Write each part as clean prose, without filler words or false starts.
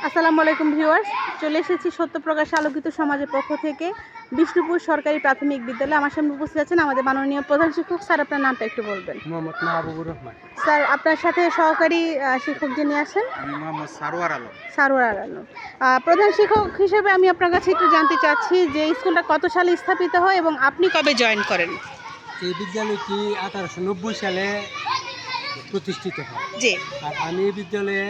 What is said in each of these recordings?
আসসালামু আলাইকুম ভিউয়ার্স, চলে এসেছি সত্যপ্রকাশ আলোকিত সমাজের পক্ষ থেকে বিষ্ণুপুর সরকারি প্রাথমিক বিদ্যালয়ে। আমার সামনে উপস্থিত আছেন আমাদের মাননীয় প্রধান শিক্ষক। স্যার, আপনার নামটা একটু বলবেন? মোহাম্মদ মাহবুবুর রহমান। স্যার, আপনার সাথে সহকারী শিক্ষক যিনি আছেন? আমি মোহাম্মদ সারোয়ার আলম। সারোয়ার আলম। প্রধান শিক্ষক হিসেবে আমি আপনার কাছে একটু জানতে চাচ্ছি যে স্কুলটা কত সালে স্থাপিত হয় এবং আপনি কবে জয়েন করেন? এই বিদ্যালয়টি 1890 সালে প্রতিষ্ঠিত হয়। জি আর আমি এই বিদ্যালয়ে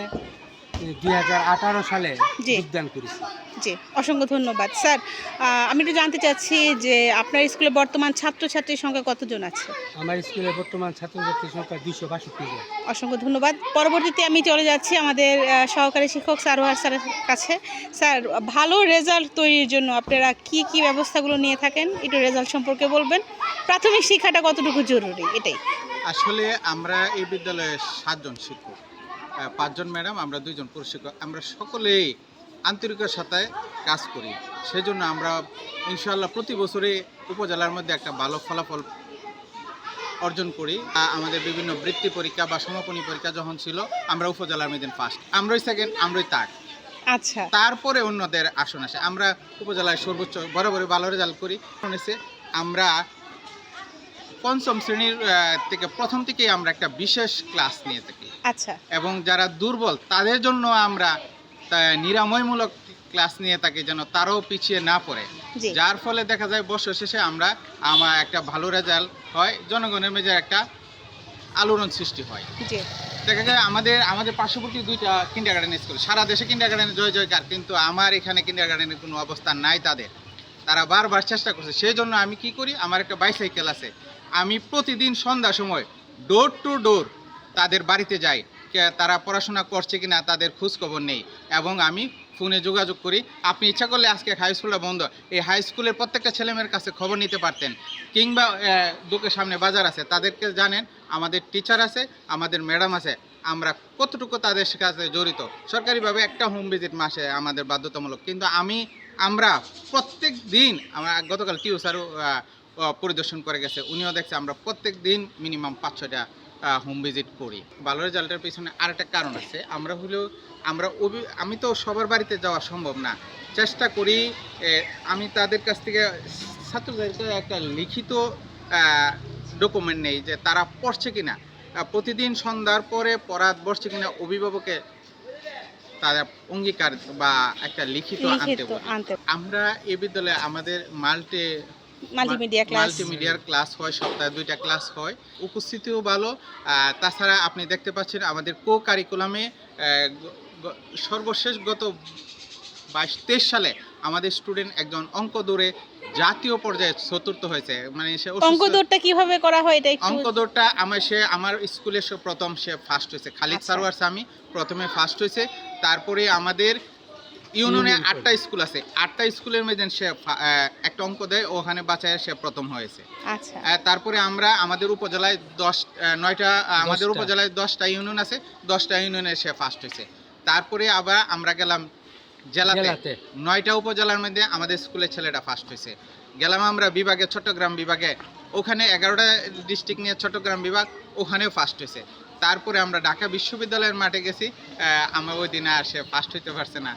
2018 সালে জি। যোগদান করেছি। জি, অসংখ্য ধন্যবাদ। স্যার, আমি একটু জানতে চাচ্ছি যে আপনার স্কুলে বর্তমান ছাত্রছাত্রীর সংখ্যা কতজন আছে? আমার স্কুলে বর্তমান ছাত্রছাত্রীর সংখ্যা 262 জন। অসংখ্য ধন্যবাদ। পরবর্তীতে আমি চলে যাচ্ছি আমাদের সহকারী শিক্ষক সারোয়ার স্যারের কাছে। স্যার, ভালো রেজাল্ট তৈরির জন্য আপনারা কি ব্যবস্থাগুলো নিয়ে থাকেন, একটু রেজাল্ট সম্পর্কে বলবেন। প্রাথমিক শিক্ষাটা কতটুকু জরুরি, এটাই। আসলে আমরা এই বিদ্যালয়ে 7 জন শিক্ষক, 5 জন ম্যাডাম, আমরা 2 জন পুরুষ শিক্ষক। আমরা সকলেই আন্তরিকের সাথে কাজ করি। সেজন্য আমরা ইনশাআল্লাহ প্রতি বছরই উপজেলার মধ্যে একটা ভালো ফলাফল অর্জন করি। আমাদের বিভিন্ন বৃত্তি পরীক্ষা বা সমাপনী পরীক্ষা যখন ছিল, আমরা উপজেলার মধ্যে ফার্স্ট, আমরাই সেকেন্ড, আমরাই থার্ড। আচ্ছা, তারপরে অন্যদের আসন আসে। আমরা উপজেলায় সর্বোচ্চ বরাবরই ভালো রেজাল্ট করি। আমরা পঞ্চম শ্রেণীর থেকে প্রথম থেকেই আমরা একটা বিশেষ ক্লাস নিয়ে থাকি। আচ্ছা। এবং যারা দুর্বল তাদের জন্য আমরা নিরাময়মূলক ক্লাস নিয়ে থাকি, যেন তারাও পিছিয়ে না পড়ে। জি। যার ফলে দেখা যায় বছর শেষে আমার একটা ভালো রেজাল্ট হয়, জনগণের মেজে একটা আলোড়ন সৃষ্টি হয়। জি। দেখা যায় আমাদের পার্শ্ববর্তী 2টা কিন্ডারগার্টেন স্কুল, সারা দেশে কিন্ডারগার্টেনের জয় জয়কার, কিন্তু আমার এখানে কিন্ডারগার্টেনের কোনো অবস্থান নাই তাদের। তারা বারবার চেষ্টা করছে। সেই জন্য আমি কি করি, আমার একটা বাইসাইকেল আছে, আমি প্রতিদিন সন্ধ্যার সময় ডোর টু ডোর তাদের বাড়িতে যাই, তারা পড়াশোনা করছে কিনা তাদের খোঁজ খবর নেই, এবং আমি ফোনে যোগাযোগ করি। আপনি ইচ্ছা করলে আজকে হাই স্কুলটা বন্ধ, এই হাই স্কুলের প্রত্যেকটা ছেলেমেয়ের কাছে খবর নিতে পারতেন, কিংবা দোকের সামনে বাজার আছে, তাদেরকে জানেন আমাদের টিচার আছে, আমাদের ম্যাডাম আছে, আমরা কতটুকু তাদের কাছে জড়িত। সরকারিভাবে একটা হোম ভিজিট মাসে আমাদের বাধ্যতামূলক, কিন্তু আমরা প্রত্যেক দিন, আমরা গতকাল টিউ স্যারও পরিদর্শন করে গেছে, উনিও দেখছে আমরা প্রত্যেক দিন মিনিমাম 5-6টা হোম ভিজিট করি। ভালো রেজাল্টের পিছনে আরেকটা কারণ আছে, আমি তো সবার বাড়িতে যাওয়া সম্ভব না, চেষ্টা করি আমি তাদের কাছ থেকে ছাত্রদেরকে একটা লিখিত ডকুমেন্ট নেই যে তারা পড়ছে কিনা, প্রতিদিন সন্ধ্যার পরে পড়াত বসছে কিনা, অভিভাবকে তারা অঙ্গীকার বা একটা লিখিত আনতে বলি। আমরা এই বিদ্যালয়ে আমাদের মাল্টিমিডিয়ার ক্লাস হয়, সপ্তাহে 2টা ক্লাস হয়, উপস্থিতিও ভালো। তাছাড়া আপনি দেখতে পাচ্ছেন আমাদের কারিকুলামে সর্বশেষ গত 22-23 সালে আমাদের স্টুডেন্ট একজন অঙ্ক দৌড়ে জাতীয় পর্যায়ে 4র্থ হয়েছে। মানে সে অঙ্ক দৌড়টা কিভাবে করা হয় এটা একটু? অঙ্ক দৌড়টা আমার স্কুলে প্রথম সে ফার্স্ট হয়েছে, খালিদ সারোয়ার সামি প্রথমে ফার্স্ট হয়েছে। তারপরে আমাদের ইউনিয়নে 8টা স্কুল আছে, 8টা স্কুলের মধ্যে সে একটা অঙ্ক দেয়, ওখানে বাঁচায় সে প্রথম হয়েছে। আচ্ছা। তারপরে আমাদের উপজেলায় 10টা ইউনিয়ন আছে, 10টা ইউনিয়নে সে ফার্স্ট হয়েছে। তারপরে আবার আমরা গেলাম জেলাতে, 9টা উপজেলার মধ্যে আমাদের স্কুলের ছেলেটা ফার্স্ট হয়েছে। গেলাম আমরা বিভাগে, চট্টগ্রাম বিভাগে, ওখানে 11টা ডিস্ট্রিক্ট নিয়ে চট্টগ্রাম বিভাগ, ওখানেও ফার্স্ট হয়েছে। তারপরে আমরা ঢাকা বিশ্ববিদ্যালয়ের মাঠে গেছি, আমরা ওই দিনে আর সে ফার্স্ট হইতে পারছে না,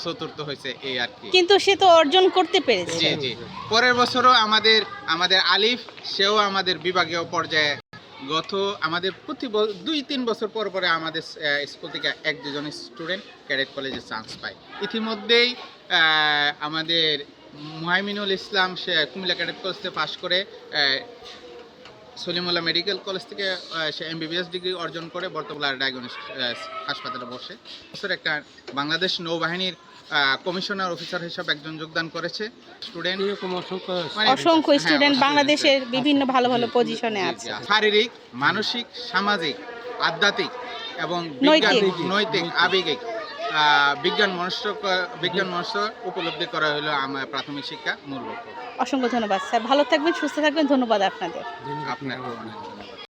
4র্থ হয়েছে, এই আর কি। কিন্তু সে তো অর্জন করতে পেরেছে। জি জি। পরের বছরও আমাদের আলিফ, সেও আমাদের বিভাগীয় পর্যায়ে আমাদের প্রতি 2-3 বছর পর পরে আমাদের স্কুল থেকে 1-2 জন স্টুডেন্ট ক্যাডেট কলেজে চান্স পায়। ইতিমধ্যেই আমাদের মুহাইমিনুল ইসলাম, সে কুমিল্লা ক্যাডেট কলেজ থেকে পাশ করে সলিমুল্লাহ মেডিকেল কলেজ থেকে সে MBBS ডিগ্রি অর্জন করে বর্তমানে ডায়াগনস্টিক হাসপাতালে বসে। একটা বাংলাদেশ নৌবাহিনীর কমিশনার অফিসার হিসাবে একজন যোগদান করেছে। স্টুডেন্ট অসংখ্য স্টুডেন্ট বাংলাদেশের বিভিন্ন ভালো ভালো পজিশনে আছে। শারীরিক, মানসিক, সামাজিক, আধ্যাত্মিক এবং নৈতিক, আবেগিক বিজ্ঞান মনস্ক উপলব্ধি করা হলো আমার প্রাথমিক শিক্ষা মূল লক্ষ্য। অসংখ্য ধন্যবাদ স্যার, ভালো থাকবেন, সুস্থ থাকবেন। ধন্যবাদ আপনাদের। আপনার